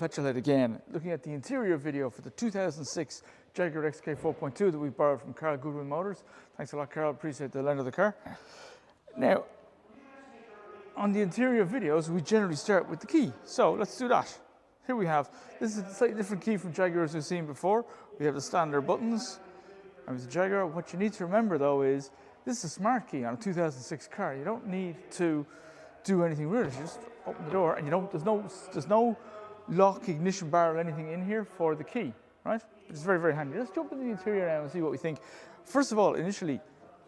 Petrolhead again, looking at the interior video for the 2006 Jaguar XK 4.2 that we borrowed from Carl Goodwin Motors. Thanks a lot, Carl. Appreciate the lend of the car. Now, on the interior videos, we generally start with the key. So let's do that. Here we have, this is a slightly different key from Jaguars we've seen before. We have the standard buttons. And with the Jaguar, what you need to remember though is, this is a smart key on a 2006 car. You don't need to do anything really. You just open the door and there's no lock, ignition bar or anything in here for the key, right? It's very, very handy. Let's jump into the interior now and see what we think. First of all, initially,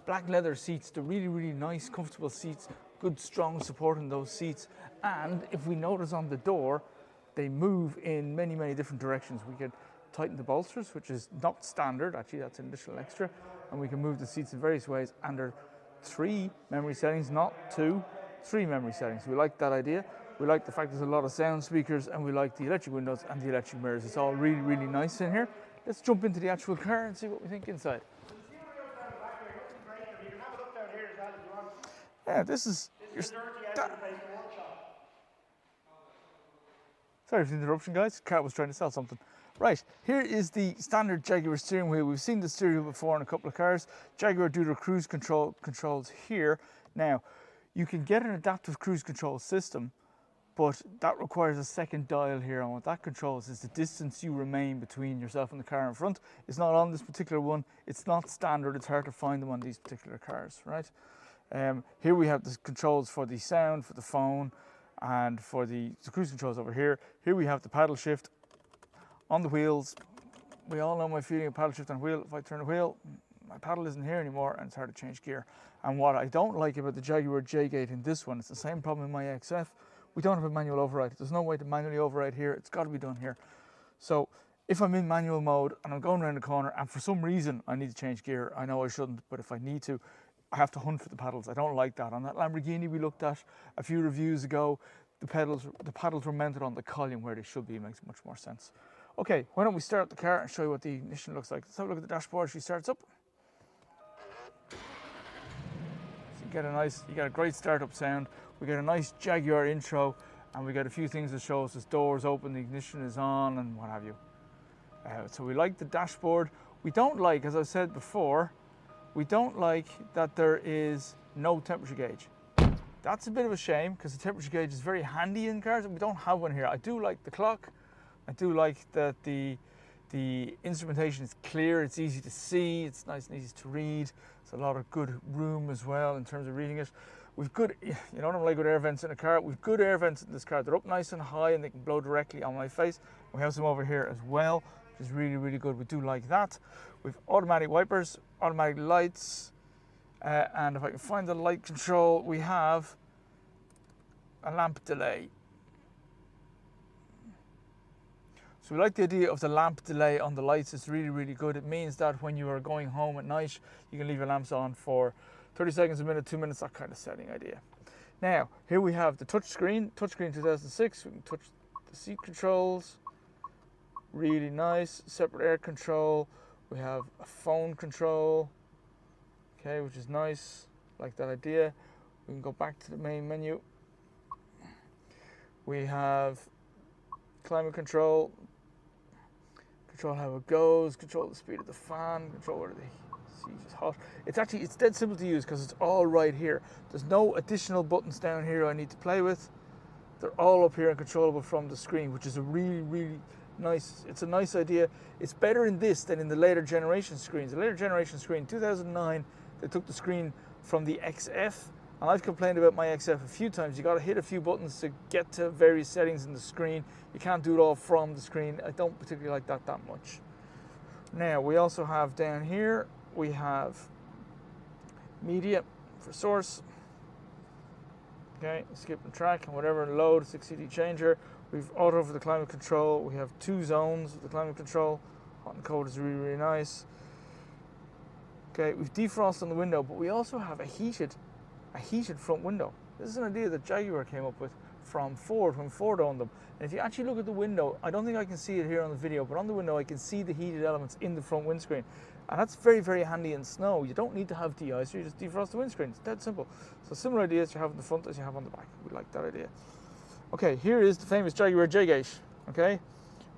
black leather seats. They're really, really nice, comfortable seats. Good, strong support in those seats. And if we notice on the door, they move in many, many different directions. We can tighten the bolsters, which is not standard. Actually, that's an additional extra. And we can move the seats in various ways. And there are 3 memory settings, not 2, 3 memory settings. We like that idea. We like the fact there's a lot of sound speakers, and we like the electric windows and the electric mirrors. It's all really, really nice in here. Let's jump into the actual car and see what we think inside. Yeah, this is your sorry for the interruption, guys. Car was trying to sell something. Right, here is the standard Jaguar steering wheel. We've seen the steering wheel before in a couple of cars. Jaguar do their cruise controls here. Now, you can get an adaptive cruise control system, but that requires a second dial here, and what that controls is the distance you remain between yourself and the car in front. It's not on this particular one. It's not standard. It's hard to find them on these particular cars, right? Here we have the controls for the sound, for the phone, and for the cruise controls over here. Here we have the paddle shift on the wheels. We all know my feeling of paddle shift on wheel. If I turn the wheel, my paddle isn't here anymore, and it's hard to change gear. And what I don't like about the Jaguar J-Gate in this one, it's the same problem in my XF. We don't have a manual override. There's no way to manually override here. It's got to be done here. So if I'm in manual mode and I'm going around the corner and for some reason I need to change gear, I know I shouldn't, but if I need to, I have to hunt for the pedals. I don't like that. On that Lamborghini we looked at a few reviews ago, the paddles were mounted on the column where they should be. It makes much more sense. Okay, why don't we start the car and show you what the ignition looks like. Let's have a look at the dashboard as she starts up. So you get a great startup sound. We get a nice Jaguar intro, and we get a few things that show us the doors open, the ignition is on, and what have you. So we like the dashboard. We don't like, as I've said before, we don't like that there is no temperature gauge. That's a bit of a shame, because the temperature gauge is very handy in cars, and we don't have one here. I do like the clock. I do like that the instrumentation is clear, it's easy to see, it's nice and easy to read. There's a lot of good room as well in terms of reading it. We've good, you don't like good air vents in a car. We've good air vents in this car. They're up nice and high and they can blow directly on my face. We have some over here as well, which is really, really good. We do like that. We've automatic wipers, automatic lights, and if I can find the light control, we have a lamp delay. So we like the idea of the lamp delay on the lights. It's really, really good. It means that when you are going home at night, you can leave your lamps on for 30 seconds, a minute, 2 minutes, that kind of setting idea. Now, here we have the touchscreen 2006. We can touch the seat controls. Really nice. Separate air control. We have a phone control, okay, which is nice. Like that idea. We can go back to the main menu. We have climate control. Control how it goes, control the speed of the fan, control whether the seat is hot. It's dead simple to use because it's all right here. There's no additional buttons down here I need to play with. They're all up here and controllable from the screen, which is a really, really nice, it's a nice idea. It's better in this than in the later generation screens. The later generation screen, 2009, they took the screen from the XF, and I've complained about my XF a few times. You got to hit a few buttons to get to various settings in the screen. You can't do it all from the screen. I don't particularly like that much. Now, we also have down here, we have media for source. Okay, skip and track and whatever, load, 6 CD changer. We've auto for the climate control. We have 2 zones of the climate control. Hot and cold is really, really nice. Okay, we've defrost on the window, but we also have a heated front window. This is an idea that Jaguar came up with from Ford when Ford owned them. And if you actually look at the window, I don't think I can see it here on the video, but on the window I can see the heated elements in the front windscreen. And that's very, very handy in snow. You don't need to have de-icer, you just defrost the windscreen. It's dead simple. So similar ideas you have in the front as you have on the back. We like that idea. Okay, here is the famous Jaguar J-Gate. okay?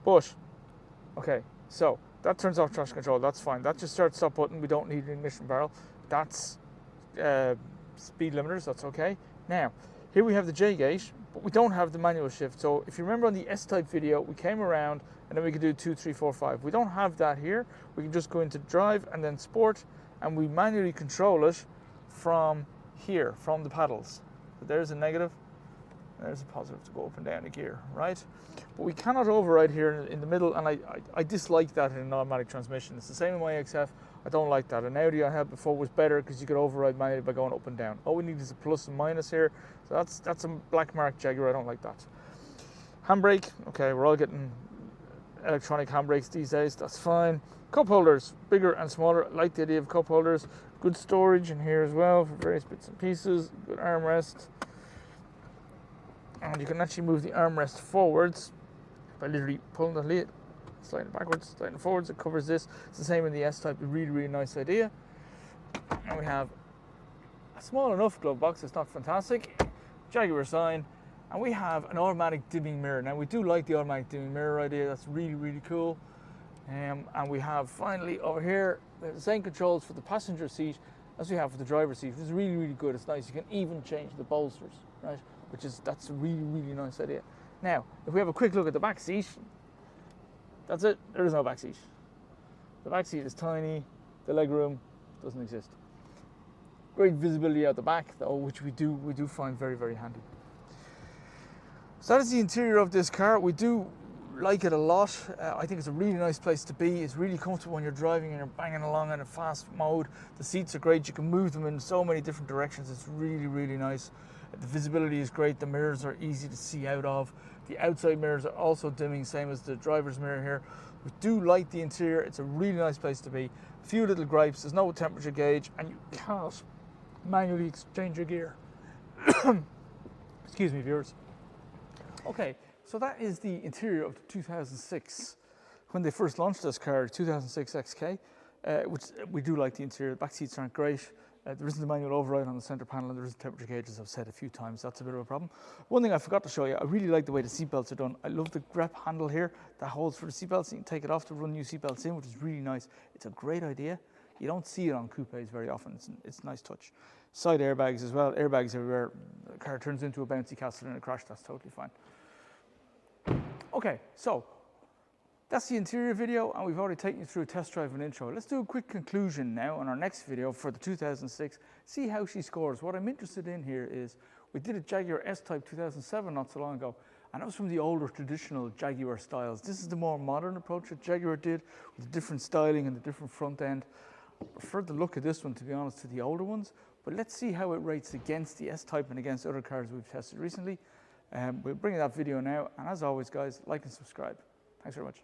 But, okay, so that turns off traction control, that's fine. That just starts stop button, we don't need an ignition barrel. That's speed limiters, that's okay. Now, here we have the J-gate, but we don't have the manual shift. So if you remember on the S-Type video, we came around and then we could do 2, 3, 4, 5. We don't have that here. We can just go into drive and then sport, and we manually control it from here, from the paddles. So there's a negative, there's a positive to go up and down a gear, right? But we cannot override here in the middle, and I dislike that in an automatic transmission. It's the same in my XF. I don't like that. An Audi I had before was better because you could override manually by going up and down. All we need is a plus and minus here. So that's a black mark Jaguar. I don't like that. Handbrake, okay, we're all getting electronic handbrakes these days. That's fine. Cup holders, bigger and smaller. I like the idea of cup holders. Good storage in here as well for various bits and pieces. Good armrest. And you can actually move the armrest forwards by literally pulling the lid, sliding backwards, sliding forwards. It covers this. It's the same in the S-Type. A really, really nice idea. And we have a small enough glove box. It's not fantastic. Jaguar sign. And we have an automatic dimming mirror. Now, we do like the automatic dimming mirror idea. That's really, really cool. And we have finally over here the same controls for the passenger seat as we have for the driver's seat, which is really, really good. It's nice. You can even change the bolsters, right? That's a really, really nice idea. Now, if we have a quick look at the back seat, that's it. There is no back seat. The back seat is tiny. The legroom doesn't exist. Great visibility out the back, though, which we do find very, very handy. So that is the interior of this car. We do like it a lot. I think it's a really nice place to be. It's really comfortable when you're driving and you're banging along in a fast mode. The seats are great. You can move them in so many different directions. It's really, really nice. The visibility is great. The mirrors are easy to see out of. The outside mirrors are also dimming, same as the driver's mirror here. We do like the interior. It's a really nice place to be. A few little gripes. There's no temperature gauge, and you cannot manually exchange your gear. Excuse me, viewers. Okay, so that is the interior of the 2006. When they first launched this car, 2006 XK, which we do like the interior. The back seats aren't great. There isn't a manual override on the center panel, and there isn't temperature gauge, as I've said a few times. That's a bit of a problem. One thing I forgot to show you, I really like the way the seatbelts are done. I love the grep handle here that holds for the seatbelts. You can take it off to run new seatbelts in, which is really nice. It's a great idea. You don't see it on coupes very often. It's a nice touch. Side airbags as well. Airbags everywhere. The car turns into a bouncy castle in a crash. That's totally fine. Okay, so that's the interior video, and we've already taken you through a test drive and intro. Let's do a quick conclusion now on our next video for the 2006. See how she scores. What I'm interested in here is we did a Jaguar S-Type 2007 not so long ago, and that was from the older traditional Jaguar styles. This is the more modern approach that Jaguar did with the different styling and the different front end. I prefer the look of this one, to be honest, to the older ones, but let's see how it rates against the S-Type and against other cars we've tested recently. We'll bring you that video now, and as always, guys, like and subscribe. Thanks very much.